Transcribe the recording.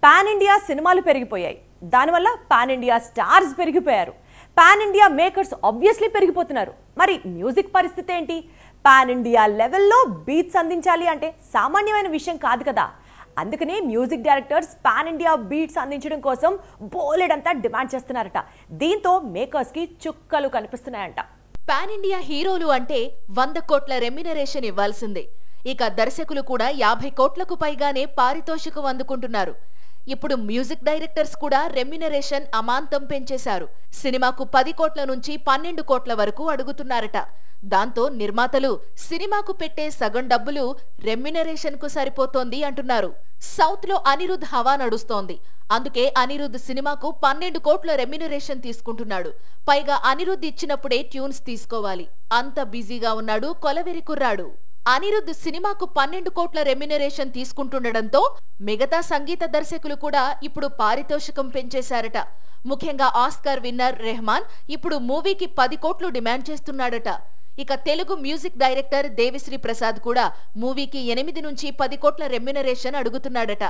Pan India సినిమాలు పెరిగిపోయాయి. దానివల్ల పాన్ ఇండియా స్టార్స్ పెరిగిపోయారు. పాన్ ఇండియా మేకర్స్ ఆబ్వియస్లీ పెరిగిపోతున్నారు. మరి మ్యూజిక్ పరిస్థితి ఏంటి? పాన్ ఇండియా లెవెల్లో బీట్స్ అందించాలి అంటే సామాన్యమైన విషయం కాదు కదా. అందుకనే music directors pan India beats అందించడం కోసం బోలెడంతా డిమాండ్ చేస్తున్నారట. దీంతో మేకర్స్ కి చుక్కలు కనిపిస్తున్నాయంట. పాన్ ఇండియా హీరోలు అంటే 100 కోట్ల రెమ్యునరేషన్ ఇవ్వాల్సిందే. ఇక దర్శకులు కూడా 50 కోట్లకు పైగానే పారితోషికం అందుకుంటున్నారు. ఇప్పుడు మ్యూజిక్ డైరెక్టర్స్ కూడా రెమ్యునరేషన్ అమాంతం పెంచేశారు. సినిమాకు 10 కోట్ల నుంచి 12 కోట్ల వరకు అడుగుతున్నారట. దాంతో నిర్మాతలు సినిమాకు పెట్టే సగం డబ్బులు రెమ్యునరేషన్ కు సరిపోతోంది అంటున్నారు. సౌత్ లో అనిరుద్ హవా నడుస్తోంది. అందుకే అనిరుద్ సినిమాకు 12 కోట్ల రెమ్యునరేషన్ తీసుకుంటున్నాడు. పైగా అనిరుద్ ఇచ్చినప్పుడే ట్యూన్స్ తీసుకోవాలి. అంత బిజీగా ఉన్నాడు కొలవెరి కుర్రాడు. అనిరుద్ సినిమాకు 12 కోట్ల రెమ్యునరేషన్ తీసుకుంటుండటంతో మిగతా సంగీత దర్శకులు కూడా ఇప్పుడు పారితోషికం పెంచేశారట. ముఖ్యంగా ఆస్కార్ విన్నర్ రెహమాన్ ఇప్పుడు మూవీకి 10 కోట్లు డిమాండ్ చేస్తున్నాడట. ఇక తెలుగు మ్యూజిక్ డైరెక్టర్ దేవిశ్రీ ప్రసాద్ కూడా మూవీకి 8 నుంచి 10 కోట్ల రెమ్యునరేషన్ అడుగుతున్నాడట.